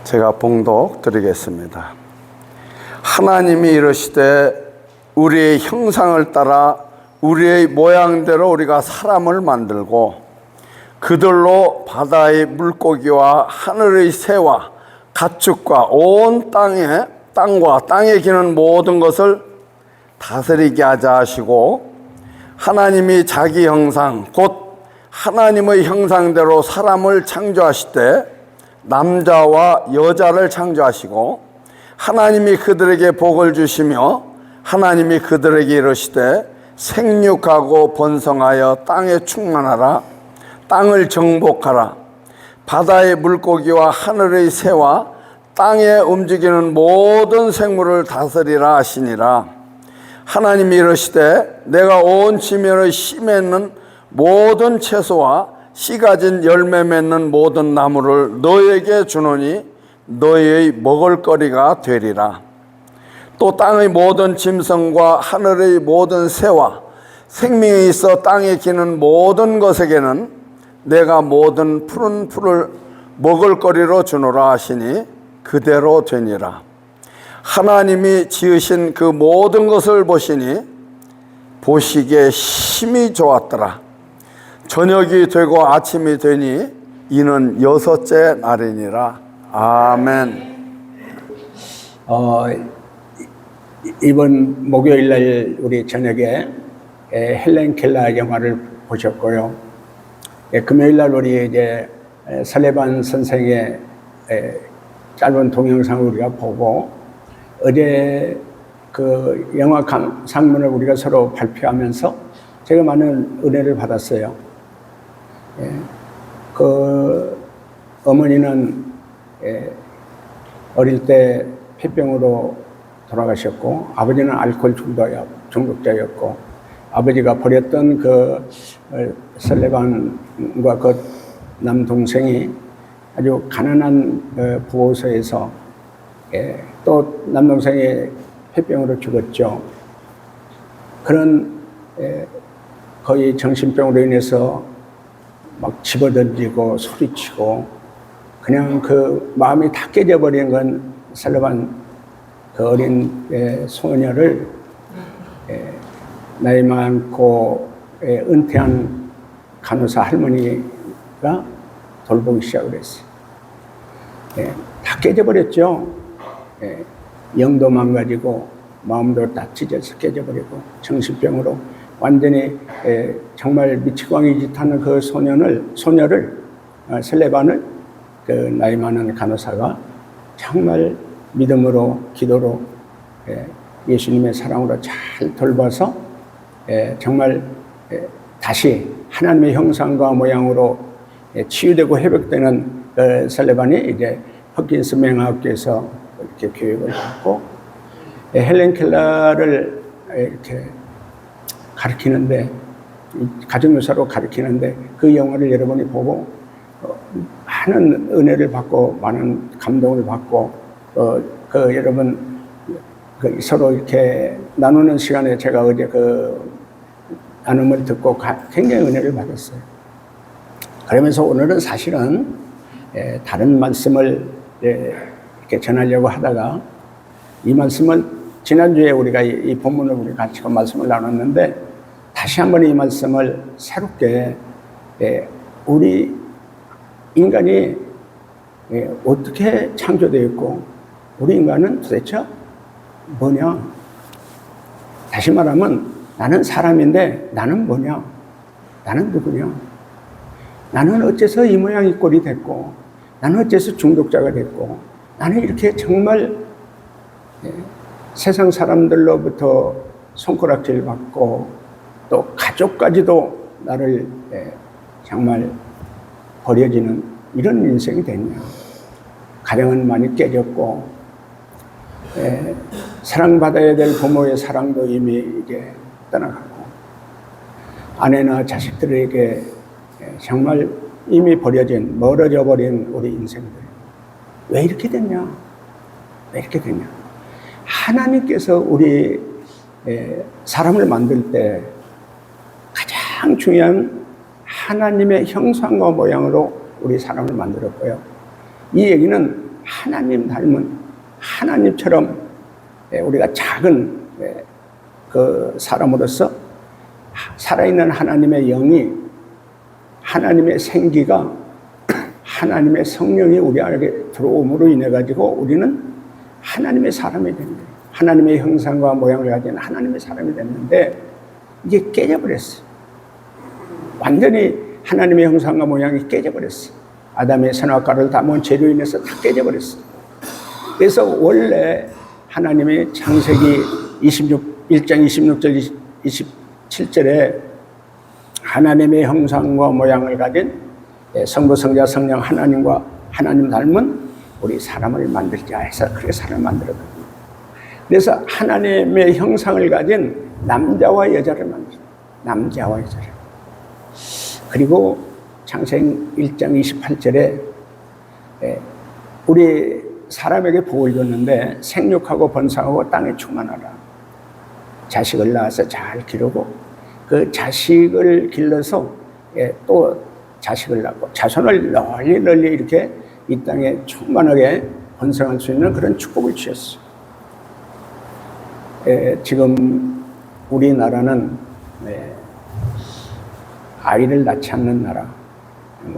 제가 봉독 드리겠습니다. 하나님이 이르시되 우리의 형상을 따라 우리의 모양대로 우리가 사람을 만들고 그들로 바다의 물고기와 하늘의 새와 가축과 온 땅과 땅에 기는 모든 것을 다스리게 하자 하시고, 하나님이 자기 형상 곧 하나님의 형상대로 사람을 창조하시되 남자와 여자를 창조하시고, 하나님이 그들에게 복을 주시며 하나님이 그들에게 이르시되 생육하고 번성하여 땅에 충만하라. 땅을 정복하라. 바다의 물고기와 하늘의 새와 땅에 움직이는 모든 생물을 다스리라 하시니라. 하나님이 이르시되 내가 온 지면의 씨 맺는 모든 채소와 씨 가진 열매 맺는 모든 나무를 너에게 주노니 너희의 먹을거리가 되리라. 또 땅의 모든 짐승과 하늘의 모든 새와 생명이 있어 땅에 기는 모든 것에게는 내가 모든 푸른 풀을 먹을거리로 주노라 하시니 그대로 되니라. 하나님이 지으신 그 모든 것을 보시니 보시기에 심히 좋았더라. 저녁이 되고 아침이 되니 이는 여섯째 날이니라. 아멘. 이번 목요일 날 우리 저녁에 헬렌 켈러 영화를 보셨고요. 금요일 날 우리 이제 설레반 선생의 짧은 동영상을 우리가 보고, 어제 그 영화 상문을 우리가 서로 발표하면서 제가 많은 은혜를 받았어요. 그 어머니는 어릴 때 폐병으로 돌아가셨고, 아버지는 알코올 중독자였고, 아버지가 버렸던 그 설레반과 그 남동생이 아주 가난한 보호소에서 또 남동생이 폐병으로 죽었죠. 그런 거의 정신병으로 인해서 막 집어던지고 소리치고 그냥 그 마음이 다 깨져버린 건 설레반 그 어린 소녀를 나이 많고 은퇴한 간호사 할머니가 돌보기 시작을 했어요. 다 깨져버렸죠. 영도 망가지고 마음도 다 찢어서 깨져버리고 정신병으로 완전히 정말 미치광이 짓하는 그 소녀를 설레반을 그 나이 많은 간호사가 정말 믿음으로 기도로 예수님의 사랑으로 잘 돌봐서 정말 다시 하나님의 형상과 모양으로 치유되고 회복되는 그 설레반이 이제 허킨스 맹학교에서 이렇게 교육을 받고 헬렌 켈러를 이렇게 가르치는데, 가정교사로 가르치는데 그 영화를 여러분이 보고 많은 은혜를 받고 많은 감동을 받고 그 여러분 그 서로 이렇게 나누는 시간에 제가 어제 그 나눔을 듣고 굉장히 은혜를 받았어요. 그러면서 오늘은 사실은 다른 말씀을 이렇게 전하려고 하다가, 이 말씀은 지난주에 우리가 이 본문을 우리 같이 말씀을 나눴는데 다시 한번 이 말씀을 새롭게 우리 인간이 어떻게 창조되어 있고 우리 인간은 도대체 뭐냐? 다시 말하면 나는 사람인데 나는 뭐냐? 나는 누구냐? 나는 어째서 이 모양 이 꼴이 됐고, 나는 어째서 중독자가 됐고, 나는 이렇게 정말 세상 사람들로부터 손가락질 받고 또 가족까지도 나를 정말 버려지는 이런 인생이 됐냐? 가정은 많이 깨졌고, 사랑받아야 될 부모의 사랑도 이미 이제 떠나가고, 아내나 자식들에게 정말 이미 버려진, 멀어져 버린 우리 인생들. 왜 이렇게 됐냐? 왜 이렇게 됐냐? 하나님께서 우리 사람을 만들 때 가장 중요한 하나님의 형상과 모양으로 우리 사람을 만들었고요. 이 얘기는 하나님 닮은 하나님처럼 우리가 작은 그 사람으로서 살아있는 하나님의 영이, 하나님의 생기가, 하나님의 성령이 우리 안에 들어옴으로 인해 가지고 우리는 하나님의 사람이 된 거예요. 하나님의 형상과 모양을 가진 하나님의 사람이 됐는데 이게 깨져버렸어요. 완전히 하나님의 형상과 모양이 깨져버렸어요. 아담의 선악과를 담은 죄로 인해서 다 깨져버렸어요. 그래서 원래 하나님의 창세기 1장 26절 27절에 하나님의 형상과 모양을 가진 성부 성자 성령 하나님과 하나님 닮은 우리 사람을 만들자 해서 그렇게 사람을 만들었거든요. 그래서 하나님의 형상을 가진 남자와 여자를 만들어요. 남자와 여자를. 그리고 창세기 1장 28절에 우리 사람에게 복을 줬는데 생육하고 번성하고 땅에 충만하라. 자식을 낳아서 잘 기르고 그 자식을 길러서 또 자식을 낳고 자손을 널리 이렇게 이 땅에 충만하게 번성할 수 있는 그런 축복을 주셨어요. 지금 우리나라는 아이를 낳지 않는 나라,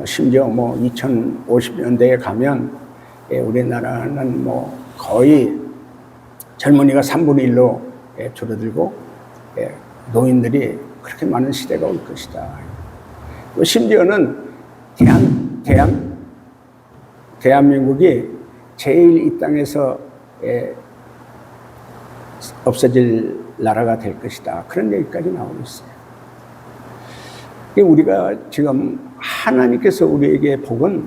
심지어 2050년대에 가면 우리나라는 거의 젊은이가 3분의 1로 줄어들고 노인들이 그렇게 많은 시대가 올 것이다. 심지어는 대한민국이 제일 이 땅에서 없어질 나라가 될 것이다. 그런 얘기까지 나오고 있어요. 우리가 지금 하나님께서 우리에게 복은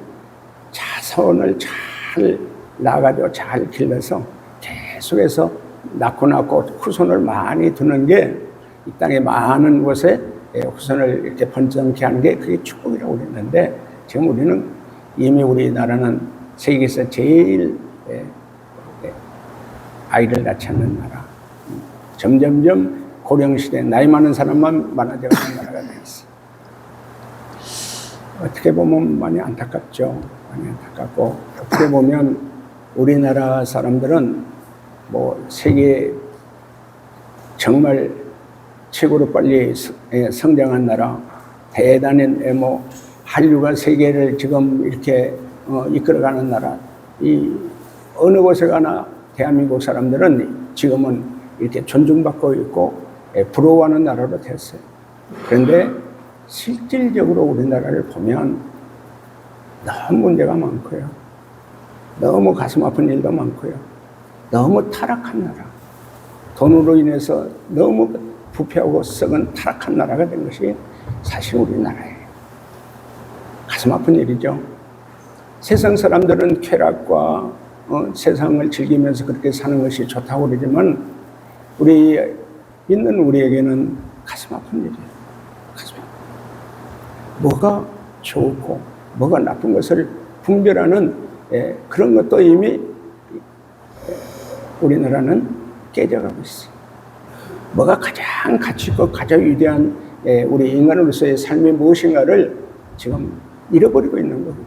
자손을 잘 낳아가지고 잘 길러서 계속해서 낳고 후손을 많이 두는 게 이 땅의 많은 곳에 후손을 이렇게 번성케 하는 게 그게 축복이라고 그랬는데 지금 우리는 이미 우리나라는 세계에서 제일 아이를 낳지 않는 나라. 점점점 고령시대 나이 많은 사람만 많아져가는 나라가 되어 있어요. 어떻게 보면 많이 안타깝죠. 많이 안타깝고 어떻게 보면 우리나라 사람들은 세계 정말 최고로 빨리 성장한 나라, 대단한 한류가 세계를 지금 이렇게 이끌어가는 나라. 이 어느 곳에 가나 대한민국 사람들은 지금은 이렇게 존중받고 있고 부러워하는 나라로 됐어요. 그런데 실질적으로 우리나라를 보면 너무 문제가 많고요. 너무 가슴 아픈 일도 많고요. 너무 타락한 나라. 돈으로 인해서 너무 부패하고 썩은 타락한 나라가 된 것이 사실 우리나라예요. 가슴 아픈 일이죠. 세상 사람들은 쾌락과 세상을 즐기면서 그렇게 사는 것이 좋다고 그러지만 우리 있는 우리에게는 가슴 아픈 일이에요. 가슴 아픈 일. 뭐가 좋고 뭐가 나쁜 것을 분별하는 그런 것도 이미 우리나라는 깨져가고 있어요. 뭐가 가장 가치 있고 가장 위대한 우리 인간으로서의 삶이 무엇인가를 지금 잃어버리고 있는 거거든요.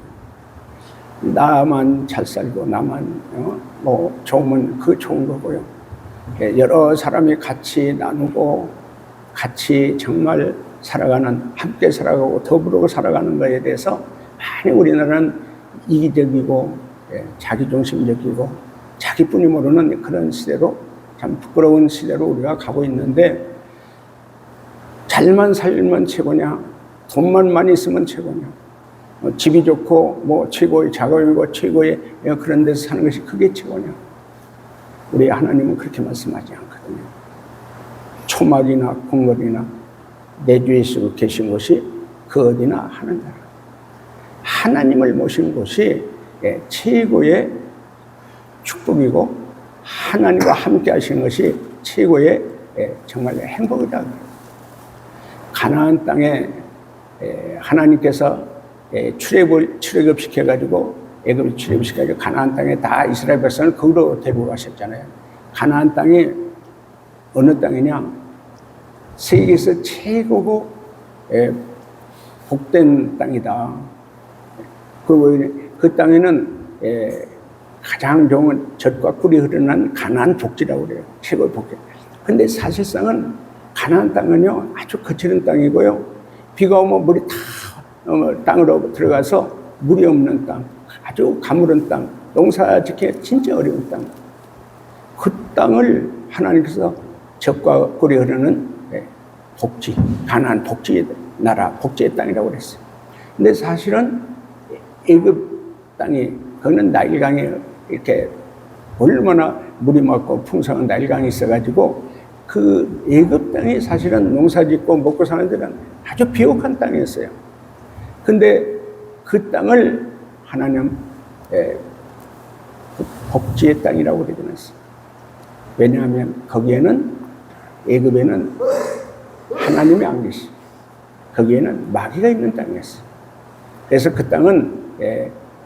나만 잘 살고 나만 좋으면 그 좋은 거고요. 여러 사람이 같이 나누고 같이 정말 살아가는, 함께 살아가고 더불어 살아가는 것에 대해서 많이 우리나라는 이기적이고 자기중심적이고 자기뿐이 모르는 그런 시대로, 참 부끄러운 시대로 우리가 가고 있는데, 잘만 살면 최고냐, 돈만 많이 있으면 최고냐, 집이 좋고 최고의 작업이고 최고의 그런 데서 사는 것이 그게 최고냐. 우리 하나님은 그렇게 말씀하지 않거든요. 초막이나 궁궐이나 내주에 계신 곳이 그 어디나 하는 나라. 하나님을 모신 곳이 최고의 축복이고 하나님과 함께 하시는 것이 최고의 정말 행복이다. 가나안 땅에 하나님께서 출애굽 시켜가지고 애굽을 출애굽시켜가지고 가나안 땅에 다 이스라엘 백성을 거기로 데리고 가셨잖아요. 가나안 땅이 어느 땅이냐? 세계에서 최고고 복된 땅이다. 그 땅에는 가장 좋은 젖과 꿀이 흐르는 가나안 복지라고 그래요. 최고의 복지. 근데 사실상은 가나안 땅은요 아주 거칠은 땅이고요. 비가 오면 물이 다 땅으로 들어가서 물이 없는 땅, 아주 가물은 땅, 농사 짓기 진짜 어려운 땅. 그 땅을 하나님께서 젖과 꿀이 흐르는 복지, 가나안 복지의 나라, 복지의 땅이라고 그랬어요. 근데 사실은 애굽 땅이, 거기는 나일강이 이렇게 얼마나 물이 맑고 풍성한 나일강이 있어가지고 그 애굽 땅이 사실은 농사짓고 먹고 사는 데는 아주 비옥한 땅이었어요. 근데 그 땅을 하나님 복지의 땅이라고 그러잖아요. 왜냐하면 거기에는 애굽에는 하나님이 안 계시, 거기에는 마귀가 있는 땅이었어요. 그래서 그 땅은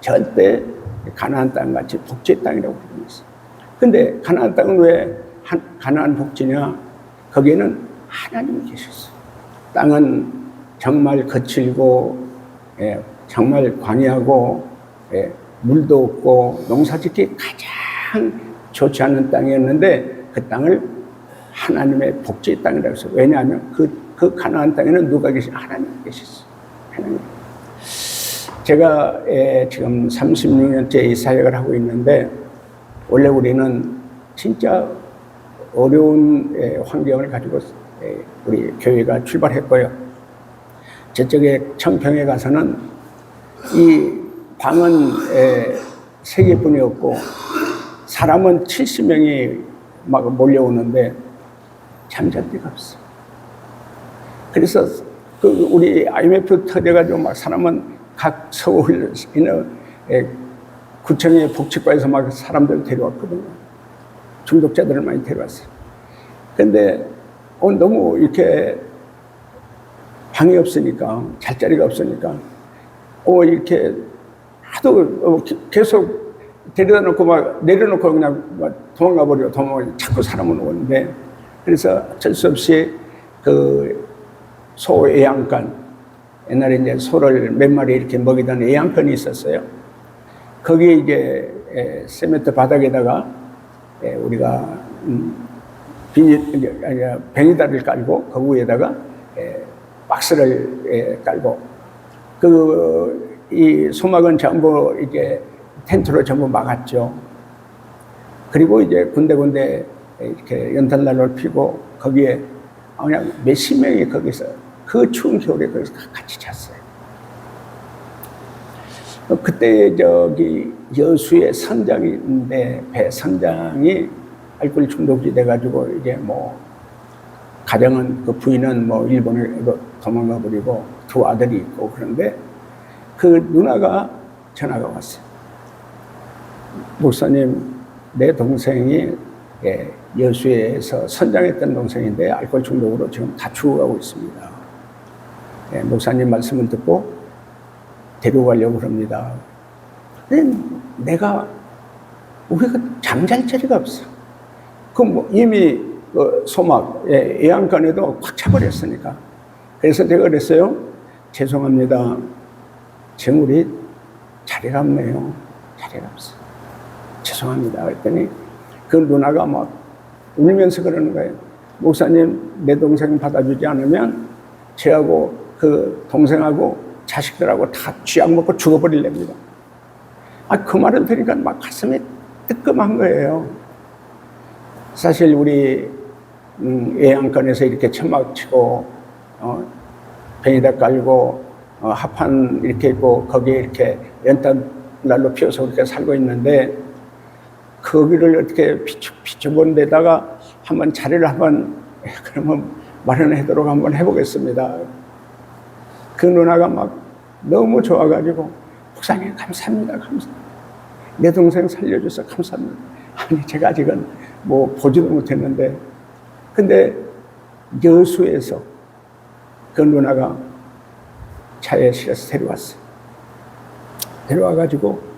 절대 가나안 땅같이 복지의 땅이라고 그러잖아요. 근데 가나안 땅은 왜 가나안 복지냐? 거기에는 하나님이 계셨어요. 땅은 정말 거칠고 정말 광야하고 물도 없고 농사짓기 가장 좋지 않은 땅이었는데 그 땅을 하나님의 복지의 땅이라고 했어요. 왜냐하면 그 가나안 땅에는 누가 계시냐? 하나님이 계셨어요. 하나님. 제가 지금 36년째 이 사역을 하고 있는데 원래 우리는 진짜 어려운 환경을 가지고 우리 교회가 출발했고요. 저쪽에 청평에 가서는 이 방은 3개뿐이었고 사람은 70명이 막 몰려오는데 잠잘 데가 없어. 그래서 그 우리 IMF 터져가지고 막 사람은 각 서울 있는 구청의 복지과에서 막 사람들 데려왔거든요. 중독자들을 많이 데려왔어요. 근데 너무 이렇게 방이 없으니까, 잘 자리가 없으니까 이렇게 하도 계속 데려다 놓고 막 내려놓고 그냥 막 도망가 버려. 자꾸 사람은 오는데, 그래서 어쩔 수 없이 그 소 애양간, 옛날에 이제 소를 몇 마리 이렇게 먹이던 애양간이 있었어요. 거기에 이제 세멘트 바닥에다가 우리가 베니다를 깔고 그 위에다가 박스를 깔고 이 소막은 전부 이제 텐트로 전부 막았죠. 그리고 이제 군데군데 이렇게 연탄난로를 피고 거기에 그냥 몇십 명이 거기서 그 추운 겨울에 거기서 같이 잤어요. 그때 저기 여수의 선장이 있는데 배 선장이 알코올 중독이 돼가지고 이제 뭐 가정은 그 부인은 뭐 일본으로 도망가 버리고 두 아들이 있고 그런데 그 누나가 전화가 왔어요. 목사님, 내 동생이 여수에서 선장했던 동생인데 알코올 중독으로 지금 다 죽어가고 있습니다. 목사님 말씀을 듣고 데려가려고 합니다. 근데 우리가 잠잘 자리가 없어. 뭐 이미 소막, 애양간에도 꽉 차버렸으니까. 그래서 제가 그랬어요. 죄송합니다. 지금 우리 자리가 없네요. 자리가 없어. 죄송합니다. 그랬더니 그 누나가 막 울면서 그러는 거예요. 목사님, 내 동생 받아주지 않으면 저하고 그 동생하고 자식들하고 다 쥐약 먹고 죽어버리렵니다. 그 말을 들으니까 막 가슴이 뜨끔한 거예요. 사실 우리 애양간에서 이렇게 천막 치고 벤에다 깔고 합판 이렇게 있고 거기에 이렇게 연탄 난로 피워서 그렇게 살고 있는데 거기를 어떻게 비춰본 데다가 한번 자리를 그러면 마련하도록 한번 해보겠습니다. 그 누나가 막 너무 좋아가지고 목사님 감사합니다. 감사합니다. 내 동생 살려줘서 감사합니다. 아니 제가 아직은 뭐 보지도 못했는데 근데 여수에서 그 누나가 차에 실어서 데려왔어요. 데려와가지고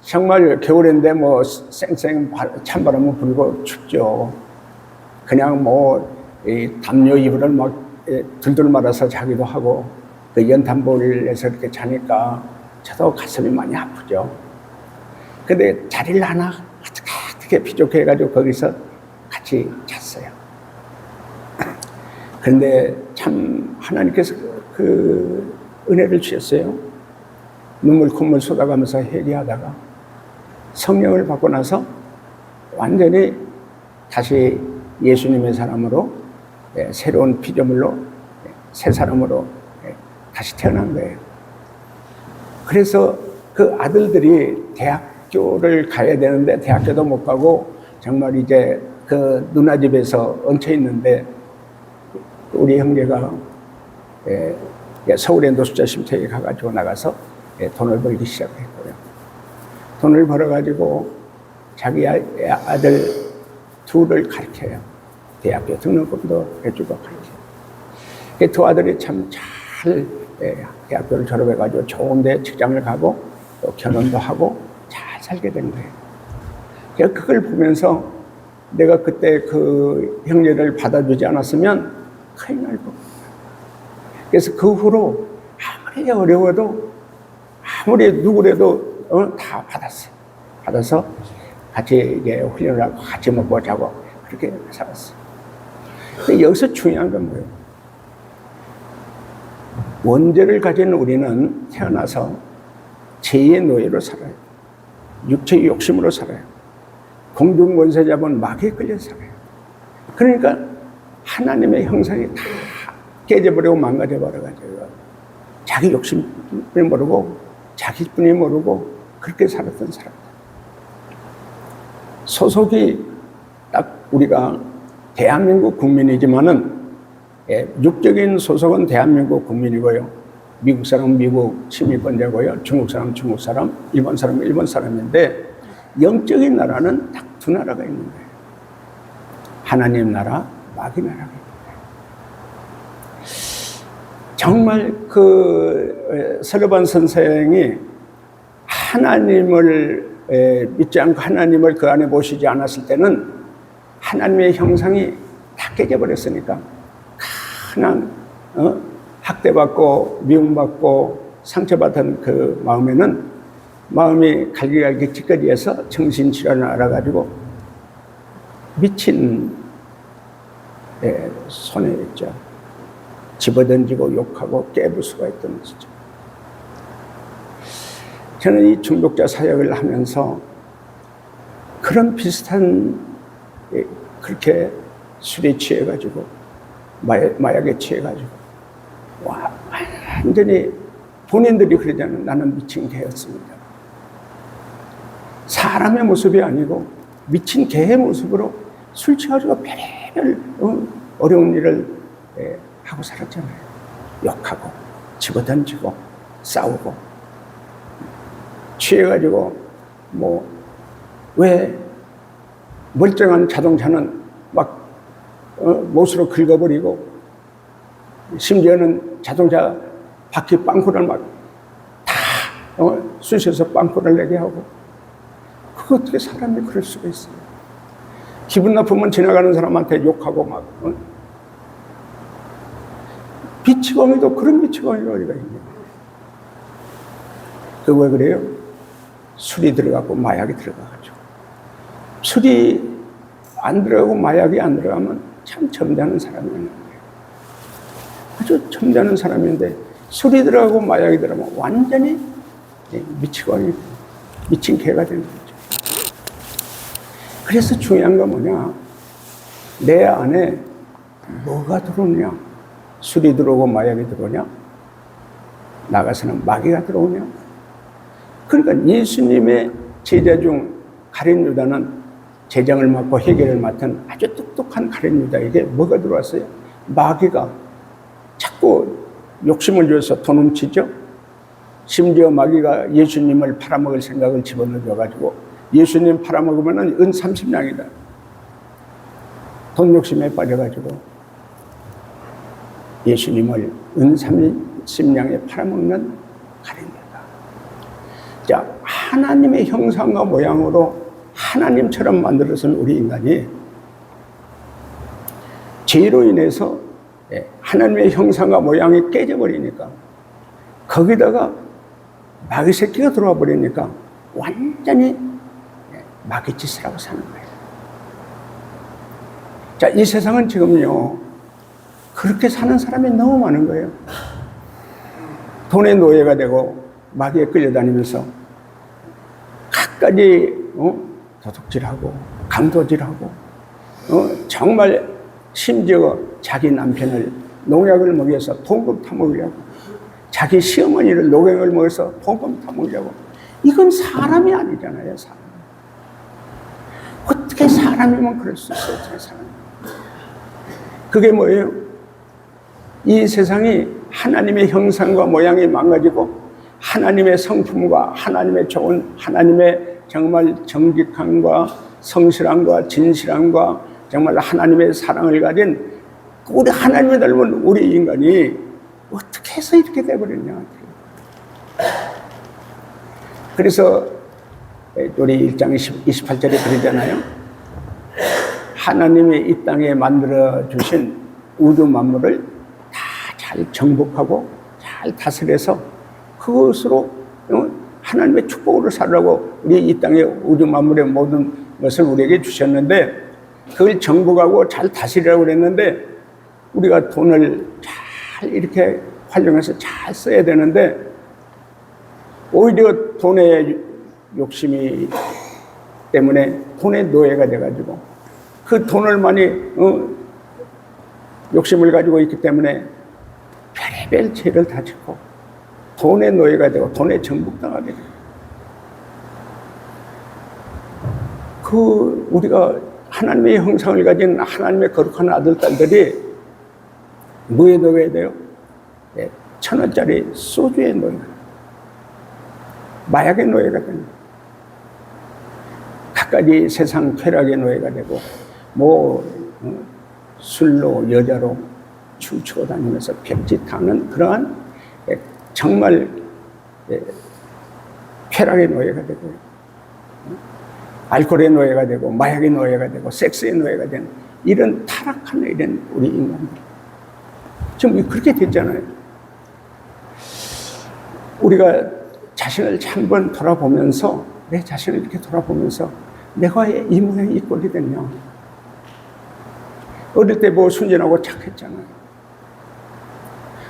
정말 겨울인데 뭐 쌩쌩 찬바람은 불고 춥죠. 그냥 이 담요 이불을 막 둘둘 말아서 자기도 하고 그 연탄불에서 이렇게 자니까 저도 가슴이 많이 아프죠. 근데 자리를 하나 어떻게 비족해가지고 거기서 같이 잤어요. 그런데 참 하나님께서 그 은혜를 주셨어요. 눈물 콧물 쏟아가면서 회개하다가 성령을 받고 나서 완전히 다시 예수님의 사람으로, 새로운 피조물로, 새 사람으로 다시 태어난 거예요. 그래서 그 아들들이 대학교를 가야 되는데 대학교도 못 가고 정말 이제 그 누나 집에서 얹혀 있는데 우리 형제가 서울의 노숙자 쉼터에 가가지고 나가서 돈을 벌기 시작했고요. 돈을 벌어가지고 자기 아들 둘을 가르쳐요. 대학교 등록금도 해주고 가르쳐요. 두 아들이 참 잘 대학교를 졸업해가지고 좋은데 직장을 가고 또 결혼도 하고 잘 살게 된 거예요. 그래서 그걸 보면서 내가 그때 그 형제를 받아주지 않았으면 큰일 날 뻔. 그래서 그 후로 아무리 어려워도 아무리 누구래도 다 받았어요. 받아서 같이 이제 훈련을 하고 같이 먹고 자고 그렇게 살았어요. 근데 여기서 중요한 건 뭐예요? 원죄를 가진 우리는 태어나서 죄의 노예로 살아요. 육체의 욕심으로 살아요. 공중 권세 잡은 마귀에 끌려 살아요. 그러니까 하나님의 형상이 다 깨져버리고 망가져버려가지고 자기 욕심을 모르고 자기뿐이 모르고 그렇게 살았던 사람들. 소속이 딱 우리가 대한민국 국민이지만은 육적인 소속은 대한민국 국민이고요. 미국 사람은 미국 시민권자고요. 중국 사람은 중국 사람, 일본 사람은 일본 사람인데 영적인 나라는 딱 두 나라가 있는 거예요. 하나님 나라, 마귀 나라가 있는 거예요. 정말 그 설로반 선생이 하나님을 믿지 않고 하나님을 그 안에 모시지 않았을 때는 하나님의 형상이 다 깨져버렸으니까 그냥 학대받고 미움받고 상처받은 그 마음에는 마음이 갈기갈기 찌꺼기에서 정신질환을 알아가지고 미친 손에 있죠. 집어던지고 욕하고 깨부수가 있던 것이죠. 저는 이 중독자 사역을 하면서 그런 비슷한 그렇게 술에 취해가지고 마약에 취해가지고 완전히 본인들이 그러잖아요. 나는 미친 개였습니다. 사람의 모습이 아니고 미친 개의 모습으로 술 취해가지고 별의별 어려운 일을 하고 살았잖아요. 욕하고 집어던지고 싸우고 취해가지고 왜 멀쩡한 자동차는 막 못으로 긁어버리고 심지어는 자동차 바퀴 빵꾸를 막 다 쑤셔서 빵꾸를 내게 하고 그거 어떻게 사람이 그럴 수가 있어요. 기분 나쁘면 지나가는 사람한테 욕하고 막 비치광이도 그런 비치광이가 어디가 있냐. 그거 왜 그래요? 술이 들어가고 마약이 들어가가지고 술이 안 들어가고 마약이 안 들어가면 참 점잖은 사람이었는 거예요. 아주 점잖은 사람인데 술이 들어가고 마약이 들어가면 완전히 미치광이 미친 개가 되는 거죠. 그래서 중요한 건 뭐냐? 내 안에 뭐가 들어오냐? 술이 들어오고 마약이 들어오냐? 나가서는 마귀가 들어오냐? 그러니까 예수님의 제자 중 가룟 유다는 재정을 맡고 회계를 맡은 아주 똑똑한 가룟 유다에게 뭐가 들어왔어요? 마귀가 자꾸 욕심을 줘서 돈 훔치죠. 심지어 마귀가 예수님을 팔아먹을 생각을 집어넣어가지고 예수님 팔아먹으면 은 30냥이다. 돈 욕심에 빠져가지고 예수님을 은 30냥에 팔아먹는 가룟 유다. 자, 하나님의 형상과 모양으로 하나님처럼 만들어진 우리 인간이 죄로 인해서 하나님의 형상과 모양이 깨져버리니까 거기다가 마귀 새끼가 들어와 버리니까 완전히 마귀 짓을 하고 사는 거예요. 자, 이 세상은 지금요, 그렇게 사는 사람이 너무 많은 거예요. 돈의 노예가 되고 마귀에 끌려다니면서 갖가지 도둑질하고 강도질하고 정말 심지어 자기 남편을 농약을 먹여서 돈금 타먹으려고, 자기 시어머니를 노경을 먹여서 돈금 타먹으려고. 이건 사람이 아니잖아요. 사람. 어떻게 사람이면 그럴 수 있어요? 세상에. 그게 뭐예요? 이 세상이 하나님의 형상과 모양이 망가지고 하나님의 성품과 하나님의 좋은, 하나님의 정말 정직함과 성실함과 진실함과 정말 하나님의 사랑을 가진 우리 하나님을 닮은 우리 인간이 어떻게 해서 이렇게 돼버렸냐. 그래서 우리 1장 28절에 그러잖아요. 하나님이 이 땅에 만들어 주신 우주 만물을 다 잘 정복하고 잘 다스려서 그것으로 하나님의 축복으로 살라고 우리 이 땅의 우주 만물의 모든 것을 우리에게 주셨는데, 그걸 정복하고 잘 다스리라고 그랬는데, 우리가 돈을 잘 이렇게 활용해서 잘 써야 되는데, 오히려 돈의 욕심이 때문에 돈의 노예가 돼가지고 그 돈을 많이 욕심을 가지고 있기 때문에 별의별 죄를 다 짓고 돈의 노예가 되고 돈에 정복당하게 돼요. 우리가 하나님의 형상을 가진 하나님의 거룩한 아들, 딸들이 뭐에 노예가 돼요? 1,000원짜리 소주의 노예가, 마약의 노예가 됩니다. 갖가지 세상 쾌락의 노예가 되고, 술로 여자로 춤추고 다니면서 별짓하는 그러한 정말 쾌락의 노예가 되고, 알코올의 노예가 되고, 마약의 노예가 되고, 섹스의 노예가 되는 이런 타락한 이런 우리 인간들 지금 그렇게 됐잖아요. 우리가 자신을 한번 돌아보면서, 내 자신을 이렇게 돌아보면서 내가 왜 이 모양이 이 꼴이 됐냐. 어릴 때 순진하고 착했잖아요.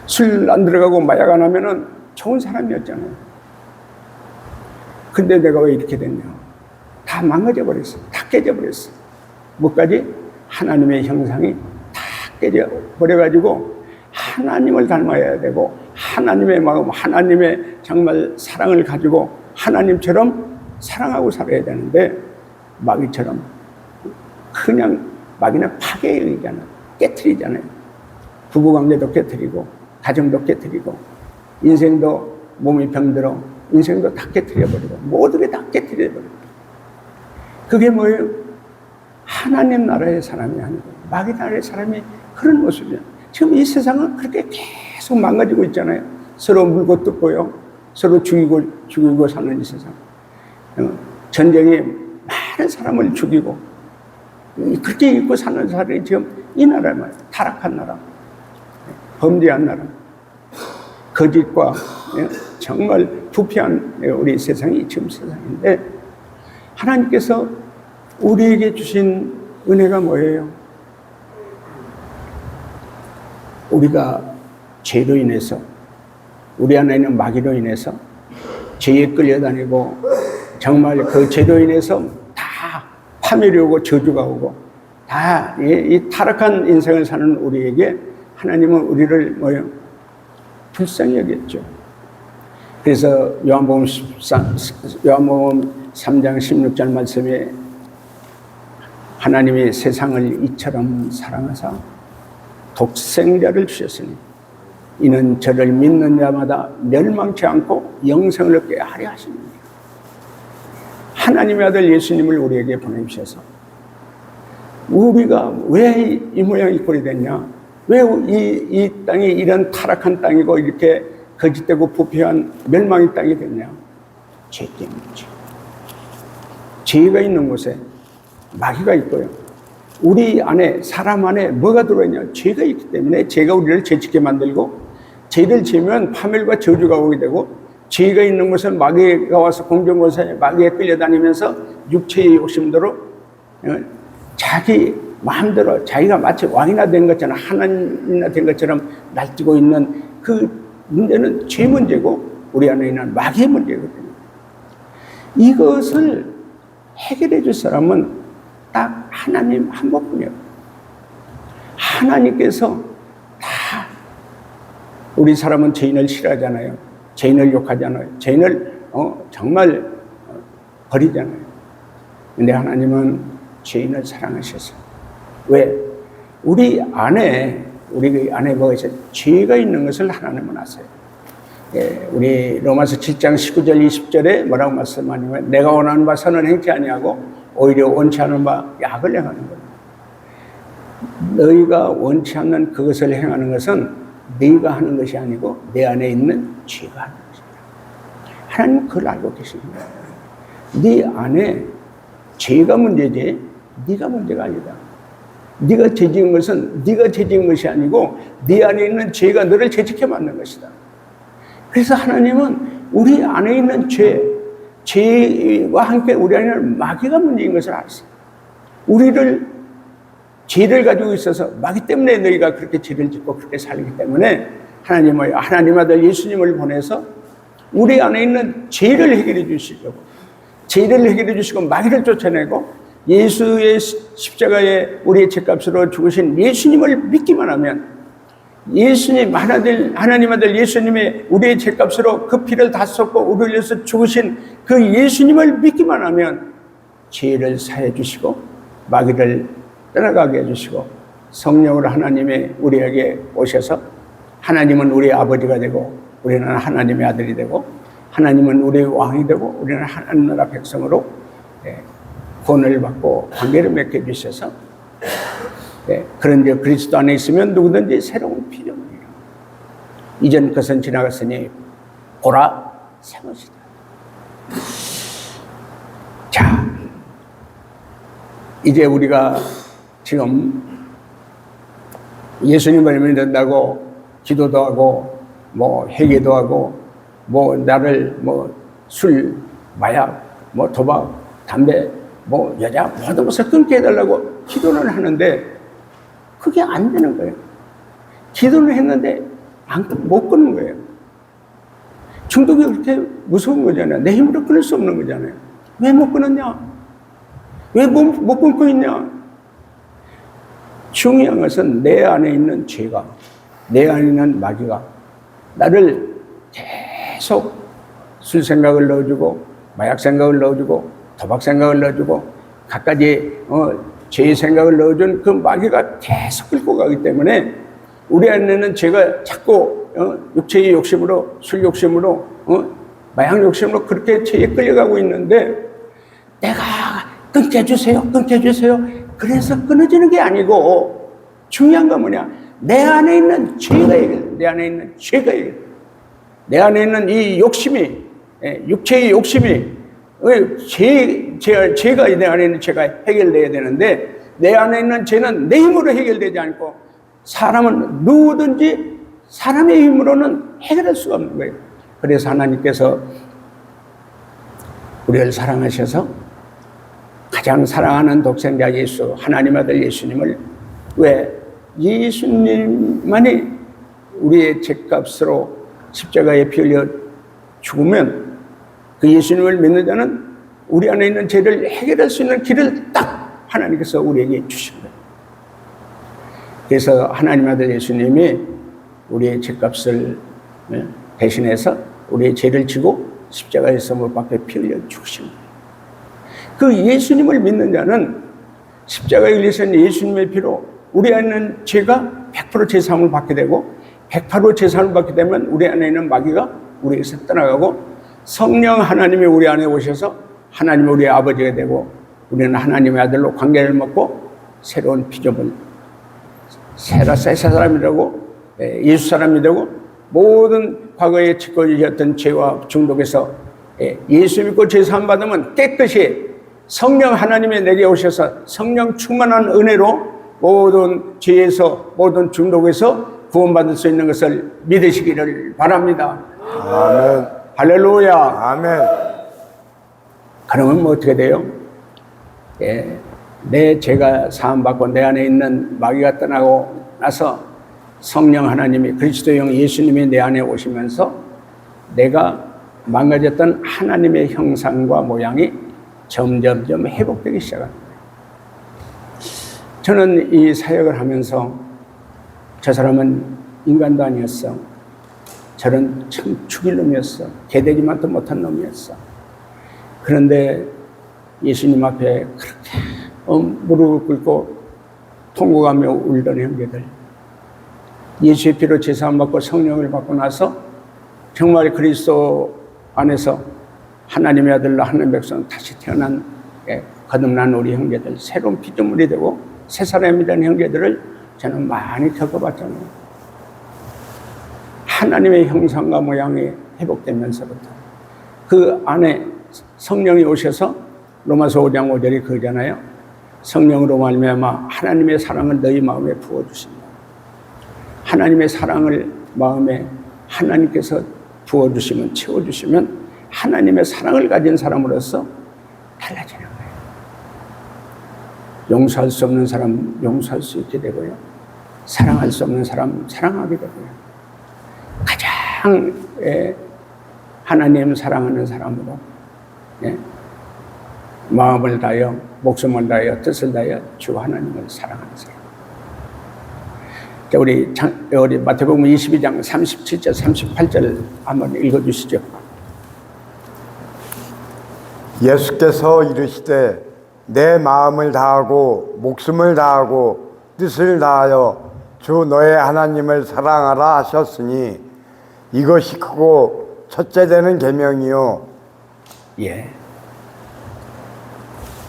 술 안 들어가고 마약 안 하면은 좋은 사람이었잖아요. 근데 내가 왜 이렇게 됐냐. 다 망가져 버렸어. 다 깨져 버렸어. 뭐까지? 하나님의 형상이 다 깨져 버려가지고 하나님을 닮아야 되고, 하나님의 마음, 하나님의 정말 사랑을 가지고 하나님처럼 사랑하고 살아야 되는데, 마귀처럼 그냥, 마귀는 파괴형이잖아요. 깨트리잖아요. 부부관계도 깨트리고, 가정도 깨트리고, 인생도 몸이 병들어 인생도 다 깨트려버리고, 모든 게 다 깨트려버리고. 그게 뭐예요? 하나님 나라의 사람이 아니고 마귀 나라의 사람이 그런 모습이에요. 지금 이 세상은 그렇게 계속 망가지고 있잖아요. 서로 물고 뜯고요, 서로 죽이고 사는 이 세상. 전쟁에 많은 사람을 죽이고 그렇게 입고 사는 사람이 지금 이 나라 말이에요. 타락한 나라, 범죄한 나라, 거짓과 정말 부패한 우리 세상이 지금 세상인데, 하나님께서 우리에게 주신 은혜가 뭐예요? 우리가 죄로 인해서, 우리 안에 있는 마귀로 인해서 죄에 끌려다니고, 정말 그 죄로 인해서 다 파멸이 오고 저주가 오고, 다 이 타락한 인생을 사는 우리에게 하나님은 우리를 뭐예요? 불쌍히 여겼죠. 그래서 요한복음 3장 16절 말씀에 하나님이 세상을 이처럼 사랑하사 독생자를 주셨으니 이는 저를 믿는 자마다 멸망치 않고 영생을 얻게 하려 하십니다. 하나님의 아들 예수님을 우리에게 보내주셔서, 우리가 왜 이 모양 이 꼴이 됐냐, 왜 이 땅이 이런 타락한 땅이고 이렇게 거짓되고 부패한 멸망의 땅이 됐냐? 죄 때문이죠. 죄가 있는 곳에 마귀가 있고요, 우리 안에, 사람 안에 뭐가 들어있냐? 죄가 있기 때문에 죄가 우리를 죄짓게 만들고, 죄를 지으면 파멸과 저주가 오게 되고, 죄가 있는 곳에 마귀가 와서 공중권세에 마귀에 끌려다니면서 육체의 욕심대로 자기 마음대로 자기가 마치 왕이나 된 것처럼 하나님이나 된 것처럼 날뛰고 있는 그 문제는 죄 문제고 우리 안에 있는 마귀의 문제거든요. 이것을 해결해 줄 사람은 딱 하나님 한 분뿐이에요. 하나님께서 다 우리 사람은 죄인을 싫어하잖아요. 죄인을 욕하잖아요. 죄인을 정말 버리잖아요. 근데 하나님은 죄인을 사랑하셔서 왜? 우리 안에 뭐가 있어요? 죄가 있는 것을 하나님은 아세요. 예, 우리 로마서 7장 19절 20절에 뭐라고 말씀하냐면 내가 원하는 바 선은 행치 아니하고 오히려 원치 않는 바 약을 행하는 거예요. 너희가 원치 않는 그것을 행하는 것은 네가 하는 것이 아니고 내 안에 있는 죄가 하는 것이다. 하나님 그걸 알고 계십니다. 네 안에 죄가 문제지 네가 문제가 아니다. 네가 죄지은 것은 네가 죄지은 것이 아니고 네 안에 있는 죄가 너를 죄짓게 만든 것이다. 그래서 하나님은 우리 안에 있는 죄와 함께 우리 안에 있는 마귀가 문제인 것을 알았어요. 죄를 가지고 있어서 마귀 때문에 너희가 그렇게 죄를 짓고 그렇게 살기 때문에 하나님 아들 예수님을 보내서 우리 안에 있는 죄를 해결해 주시려고 죄를 해결해 주시고 마귀를 쫓아내고 예수의 십자가에 우리의 죄값으로 죽으신 예수님을 믿기만 하면 하나님 아들 예수님의 우리의 죄값으로 그 피를 다 쏟고 우리를 위해서 죽으신 그 예수님을 믿기만 하면 죄를 사해 주시고 마귀를 떠나가게 해주시고 성령으로 하나님의 우리에게 오셔서 하나님은 우리의 아버지가 되고 우리는 하나님의 아들이 되고 하나님은 우리의 왕이 되고 우리는 하나님 나라 백성으로 구원을 받고 관계를 맺게 해주셔서 그런데 그리스도 안에 있으면 누구든지 새로운 피조물이라. 이전 것은 지나갔으니 보라 새 것이다. 자, 이제 우리가 지금 예수님을 믿는다고 기도도 하고 회개도 하고 나를 술, 마약, 도박, 담배, 여자 모든 것을 끊게 해달라고 기도는 하는데 그게 안 되는 거예요. 기도는 했는데 못 끊는 거예요. 중독이 그렇게 무서운 거잖아요. 내 힘으로 끊을 수 없는 거잖아요. 왜 못 끊었냐? 왜 못 끊고 있냐? 중요한 것은 내 안에 있는 죄가, 내 안에 있는 마귀가 나를 계속 술 생각을 넣어주고 마약 생각을 넣어주고 도박 생각을 넣어주고 갖가지 죄의 생각을 넣어준 그 마귀가 계속 끌고 가기 때문에 우리 안에는 죄가 자꾸 육체의 욕심으로 술 욕심으로 마약 욕심으로 그렇게 죄에 끌려가고 있는데 내가 끊게 해주세요. 그래서 끊어지는 게 아니고 중요한 건 뭐냐? 내 안에 있는 죄가 해결. 내 안에 있는 이 욕심이 육체의 욕심이 죄가 내 안에 있는 죄가 해결돼야 되는데 내 안에 있는 죄는 내 힘으로 해결되지 않고 사람은 누구든지 사람의 힘으로는 해결할 수가 없는 거예요. 그래서 하나님께서 우리를 사랑하셔서 가장 사랑하는 독생자 예수, 하나님 아들 예수님을 왜 예수님만이 우리의 죄값으로 십자가에 피 흘려 죽으면 그 예수님을 믿는 자는 우리 안에 있는 죄를 해결할 수 있는 길을 딱 하나님께서 우리에게 주신 거예요. 그래서 하나님 아들 예수님이 우리의 죄값을 대신해서 우리의 죄를 지고 십자가에서 못 박혀 피 흘려 죽으신 거예요. 그 예수님을 믿는 자는 십자가에 흘리신 예수님의 피로 우리 안에 있는 죄가 100% 죄사함을 받게 되고 100% 죄사함을 받게 되면 우리 안에 있는 마귀가 우리에게서 떠나가고 성령 하나님이 우리 안에 오셔서 하나님이 우리의 아버지가 되고 우리는 하나님의 아들로 관계를 맺고 새로운 피조물 새 사람이라고 예수 사람이 되고 모든 과거에 짓거리였던 죄와 중독에서 예수 믿고 죄사함 받으면 깨끗이 성령 하나님이 내게 오셔서 성령 충만한 은혜로 모든 죄에서 모든 중독에서 구원받을 수 있는 것을 믿으시기를 바랍니다. 아멘. 할렐루야. 아멘. 그러면 뭐 어떻게 돼요? 예, 내 죄가 사함받고 내 안에 있는 마귀가 떠나고 나서 성령 하나님이 그리스도형 예수님이 내 안에 오시면서 내가 망가졌던 하나님의 형상과 모양이 점점점 회복되기 시작합니다. 저는 이 사역을 하면서 저 사람은 인간도 아니었어. 저는 참 죽일 놈이었어. 개되지만도 못한 놈이었어. 그런데 예수님 앞에 그렇게 무릎을 꿇고 통곡하며 울던 형제들, 예수의 피로 제사함 받고 성령을 받고 나서 정말 그리스도 안에서 하나님의 아들로 하나님의 백성 다시 태어난 거듭난 우리 형제들, 새로운 피조물이 되고 새 사람이 된 형제들을 저는 많이 겪어봤잖아요. 하나님의 형상과 모양이 회복되면서부터 그 안에 성령이 오셔서 로마서 5장 5절이 그러잖아요. 성령으로 말미암아 하나님의 사랑을 너희 마음에 부어주신다. 하나님의 사랑을 마음에 하나님께서 부어주시면, 채워주시면 하나님의 사랑을 가진 사람으로서 달라지는 거예요. 용서할 수 없는 사람 용서할 수 있게 되고요. 사랑할 수 없는 사람 사랑하게 되고요. 가장 하나님 사랑하는 사람으로 마음을 다하여 목숨을 다하여 뜻을 다하여 주 하나님을 사랑하는 사람. 자, 우리 마태복음 22장 37절 38절 한번 읽어주시죠. 예수께서 이르시되 내 마음을 다하고 목숨을 다하고 뜻을 다하여 주 너의 하나님을 사랑하라 하셨으니 이것이 크고 첫째 되는 계명이요. 예.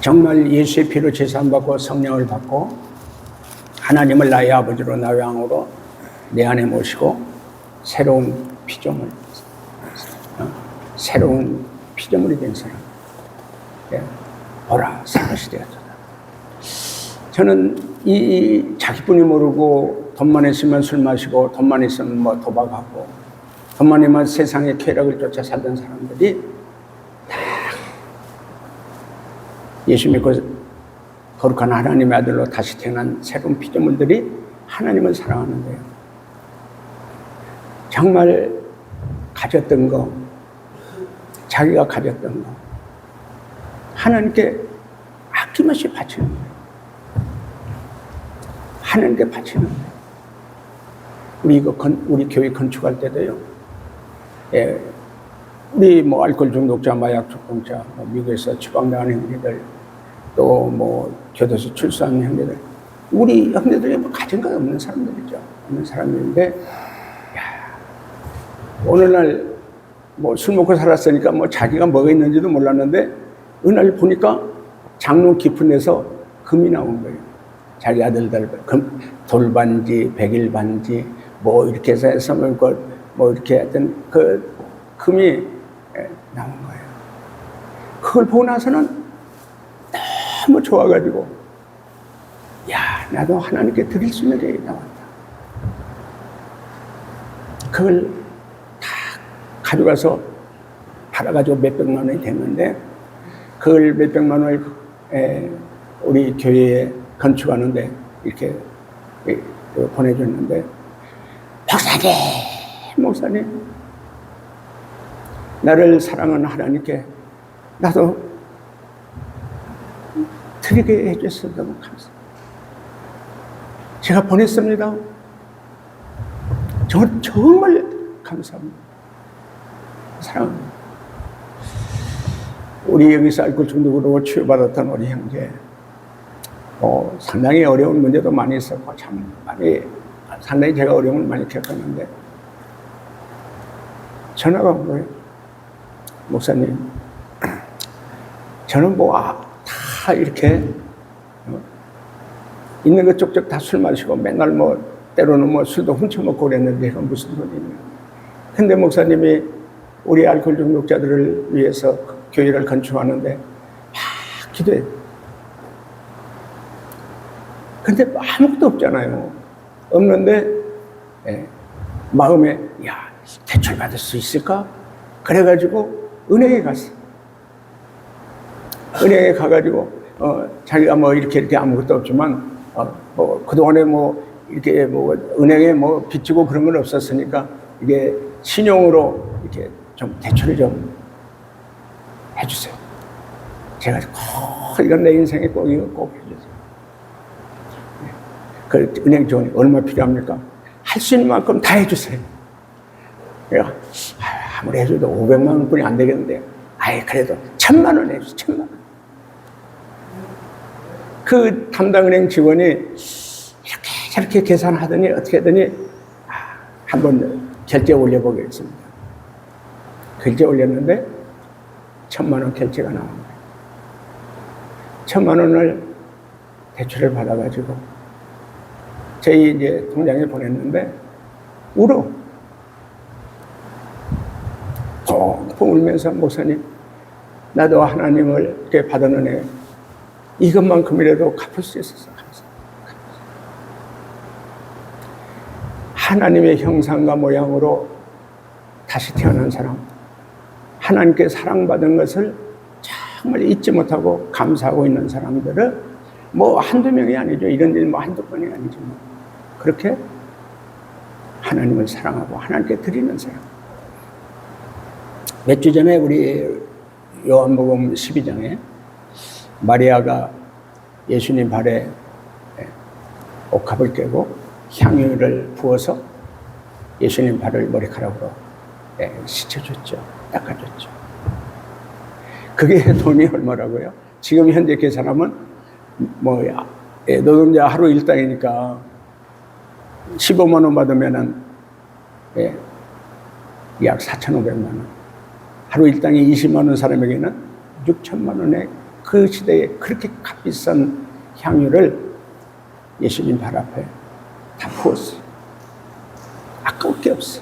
정말 예수의 피로 제사함 받고 성령을 받고 하나님을 나의 아버지로 나의 왕으로 내 안에 모시고 새로운 피조물이 된 사람. 예. 보라, 새 것이 되었다. 저는 이 자기뿐이 모르고 돈만 있으면 술 마시고 돈만 있으면 뭐 도박하고 돈만 있으면 세상의 쾌락을 쫓아 살던 사람들이 다 예수 믿고 거룩한 하나님의 아들로 다시 태어난 새로운 피조물들이 하나님을 사랑하는 거예요. 정말 가졌던 거, 자기가 가졌던 거 하나님께 아낌없이 바치는 거예요. 하나님께 바치는 거예요. 우리 교회 건축할 때도요. 예, 우리 뭐 알코올 중독자, 마약 중독자, 미국에서 추방 나온 형제들, 또 뭐 교도소 출소한 형제들, 우리 형제들이 뭐 가진 것 없는 사람들이죠. 없는 사람인데, 야, 오늘날 뭐 술 먹고 살았으니까 뭐 자기가 뭐가 있는지도 몰랐는데 어느 날 보니까 장롱 깊은 데서 금이 나온 거예요. 자기 아들들 돌반지, 백일반지 뭐 이렇게 해서 뭐 이렇게 하여튼 그 금이 나온 거예요. 그걸 보고 나서는 너무 좋아가지고 야, 나도 하나님께 드릴 수 있는 게 나왔다. 그걸 다 가져가서 팔아가지고 몇백만 원이 됐는데 그걸 몇백만 원을 우리 교회에 건축하는데 이렇게 보내줬는데 목사님 나를 사랑하는 하나님께 나도 드리게 해주셔서 너무 감사합니다. 제가 보냈습니다. 정말 감사합니다. 사랑합니다. 우리 여기서 알코올 중독으로 치유받았던 우리 형제 상당히 어려운 문제도 많이 있었고 상당히 제가 어려움을 많이 겪었는데 전화가 온 거예요. 목사님, 저는 다 이렇게 있는 것 쪽쪽 다 술 마시고 맨날 때로는 술도 훔쳐먹고 그랬는데 이건 무슨 소리냐. 근데 목사님이 우리 알코올 중독자들을 위해서 교회를 건축하는데 막 기도해. 근데 아무것도 없잖아요. 없는데 마음에 대출 받을 수 있을까? 그래가지고 은행에 갔어. 은행에 가가지고 자기가 뭐 이렇게 아무것도 없지만 뭐 그동안에 뭐 이렇게 뭐 은행에 뭐 빚지고 그런 건 없었으니까 이게 신용으로 이렇게 좀 대출을 좀 해주세요. 제가 꼭 이건 내 인생에 꼭 이거 꼭 해주세요. 그 은행 직원이 얼마 필요합니까? 할 수 있는 만큼 다 해주세요. 내가 아무리 해줘도 500만 원뿐이 안 되겠는데, 아예 그래도 1000만 원 해주세요. 1000만 원. 그 담당은행 직원이 이렇게 저렇게 계산하더니 어떻게 하더니 한번 결제 올려보겠습니다. 결제 올렸는데 1000만 원 결제가 나온 거예요. 1000만 원을 대출을 받아가지고 저희 이제 통장에 보냈는데 울어. 펑펑 울면서 목사님, 나도 하나님을 이렇게 받은 은혜 이것만큼이라도 갚을 수 있어서 감사합니다. 하나님의 형상과 모양으로 다시 태어난 사람, 하나님께 사랑받은 것을 정말 잊지 못하고 감사하고 있는 사람들은 뭐 한두 명이 아니죠. 이런 일 뭐 한두 번이 아니지만 그렇게 하나님을 사랑하고 하나님께 드리는 사람. 몇 주 전에 우리 요한복음 12장에 마리아가 예수님 발에 옥합을 깨고 향유를 부어서 예수님 발을 머리카락으로 씻어줬죠. 닦아줬죠. 그게 돈이 얼마라고요? 지금 현재 계산하면 뭐 노동자 하루 일당이니까 15만 원 받으면은 약 4,500만 원. 하루 일당이 20만 원 사람에게는 6천만 원의 그 시대에 그렇게 값비싼 향유를 예수님 발 앞에 다 부었어요. 아까울 게 없어.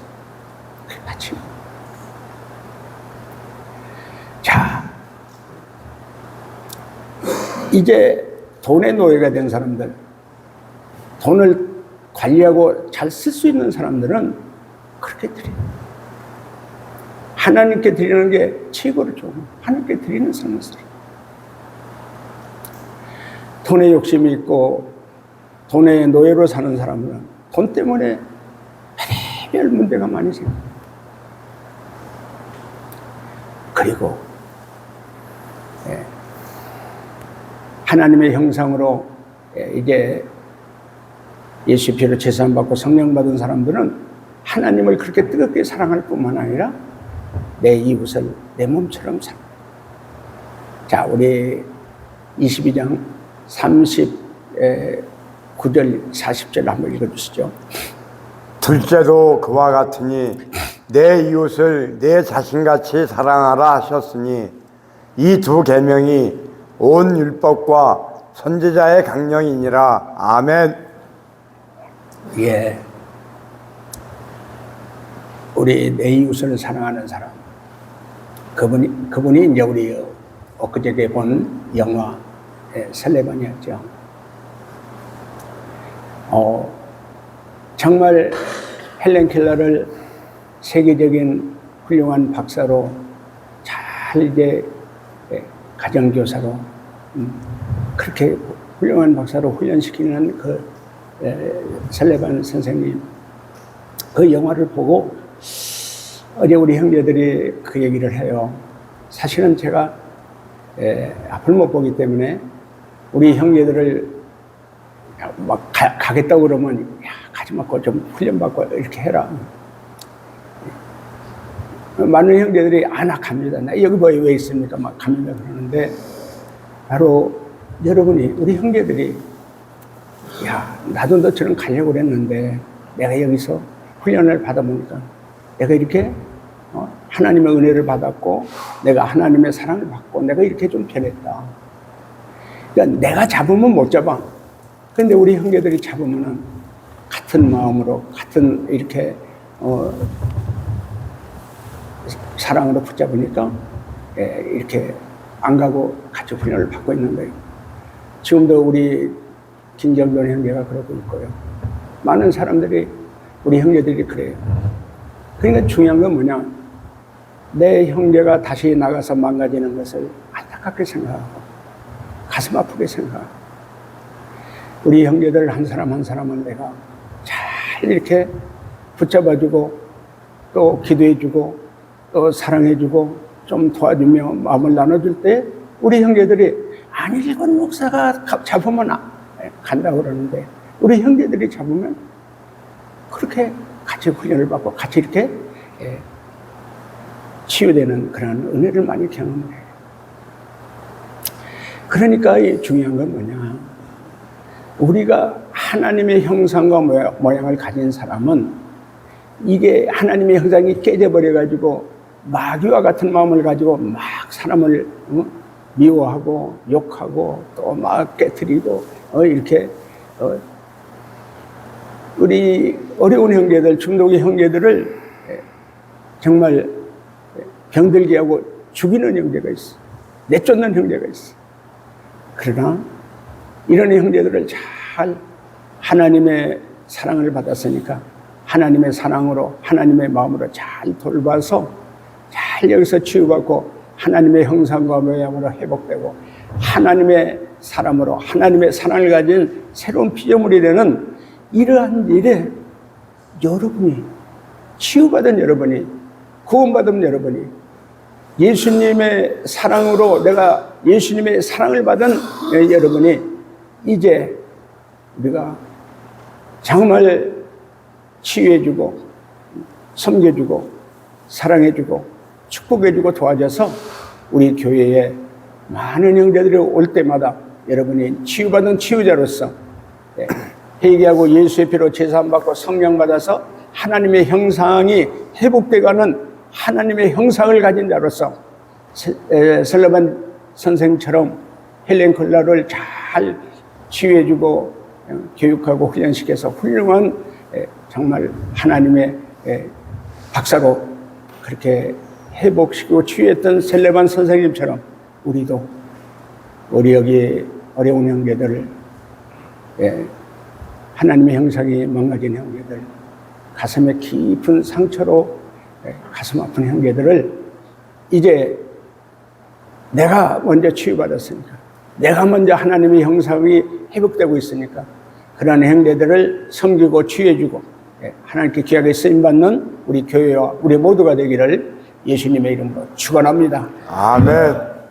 그게 마침. 자, 이제 돈의 노예가 된 사람들, 돈을 관리하고 잘 쓸 수 있는 사람들은 그렇게 드려요. 하나님께 드리는 게 최고로 좋은 거예요. 하나님께 드리는 삶을 살아요. 돈에 욕심이 있고 돈의 노예로 사는 사람들은 돈 때문에 별의별 문제가 많이 생겨요. 그리고 하나님의 형상으로 이제 예수 피로 제사함받고 성령 받은 사람들은 하나님을 그렇게 뜨겁게 사랑할 뿐만 아니라 내 이웃을 내 몸처럼 사랑. 자, 우리 22장 39절 40절 한번 읽어주시죠. 둘째도 그와 같으니 내 이웃을 내 자신같이 사랑하라 하셨으니 이 두 계명이 온 율법과 선지자의 강령이니라. 아멘. 예, 우리 내 이웃을 사랑하는 사람, 그분이 이제 우리 엊그저께 본 영화 설레반이었죠. 정말 헬렌 켈러를 세계적인 훌륭한 박사로 잘 이제 가정교사로 그렇게 훌륭한 박사로 훈련시키는 그 설레반 선생님, 그 영화를 보고 어제 우리 형제들이 그 얘기를 해요. 사실은 제가 앞을 못 보기 때문에 우리 형제들을 막 가겠다고 그러면 야, 가지 말고 좀 훈련받고 이렇게 해라. 많은 형제들이 나 갑니다. 나 여기 왜 있습니까? 막 갑니다 그러는데 바로 여러분이, 우리 형제들이 야, 나도 너처럼 가려고 그랬는데 내가 여기서 훈련을 받아보니까 내가 이렇게 하나님의 은혜를 받았고 내가 하나님의 사랑을 받고 내가 이렇게 좀 변했다. 그러니까 내가 잡으면 못 잡아. 그런데 우리 형제들이 잡으면은 같은 마음으로 같은 이렇게 사랑으로 붙잡으니까 이렇게 안 가고 같이 훈련을 받고 있는 거예요. 지금도 우리 김정돈 형제가 그러고 있고요. 많은 사람들이, 우리 형제들이 그래요. 그러니까 중요한 건 뭐냐? 내 형제가 다시 나가서 망가지는 것을 안타깝게 생각하고 가슴 아프게 생각하고 우리 형제들 한 사람 한 사람은 내가 잘 이렇게 붙잡아주고 또 기도해주고 또 사랑해주고 좀 도와주며 마음을 나눠줄 때 우리 형제들이 안일권 목사가 잡으면 간다고 그러는데 우리 형제들이 잡으면 그렇게 같이 훈련을 받고 같이 이렇게 치유되는 그런 은혜를 많이 경험해요. 그러니까 이 중요한 건 뭐냐, 우리가 하나님의 형상과 모양을 가진 사람은 이게 하나님의 형상이 깨져버려 가지고 마귀와 같은 마음을 가지고 막 사람을 미워하고 욕하고 또 막 깨트리고 이렇게 우리 어려운 형제들, 중독의 형제들을 정말 병들게 하고 죽이는 형제가 있어. 내쫓는 형제가 있어. 그러나 이런 형제들을 잘 하나님의 사랑을 받았으니까 하나님의 사랑으로 하나님의 마음으로 잘 돌봐서 잘 여기서 치유받고 하나님의 형상과 모양으로 회복되고 하나님의 사람으로 하나님의 사랑을 가진 새로운 피조물이 되는 이러한 일에 여러분이 치유받은 여러분이 구원받은 여러분이 예수님의 사랑으로 내가 예수님의 사랑을 받은 여러분이 이제 우리가 정말 치유해주고 섬겨주고 사랑해주고 축복해주고 도와줘서 우리 교회에 많은 형제들이 올 때마다 여러분이 치유받은 치유자로서 회개하고 예수의 피로 제사함받고 성령 받아서 하나님의 형상이 회복돼가는 하나님의 형상을 가진 자로서 설레반 선생처럼 헬렌 켈러를 잘 치유해주고 교육하고 훈련시켜서 훌륭한 정말 하나님의 박사로 그렇게 회복시키고 치유했던 설레반 선생님처럼 우리도 우리 여기 어려운 형제들을 하나님의 형상이 망가진 형제들, 가슴에 깊은 상처로 가슴 아픈 형제들을 이제 내가 먼저 치유받았으니까 내가 먼저 하나님의 형상이 회복되고 있으니까 그런 형제들을 섬기고 치유해주고 하나님께 귀하게 쓰임받는 우리 교회와 우리 모두가 되기를 예수님의 이름으로 축원합니다. 아멘.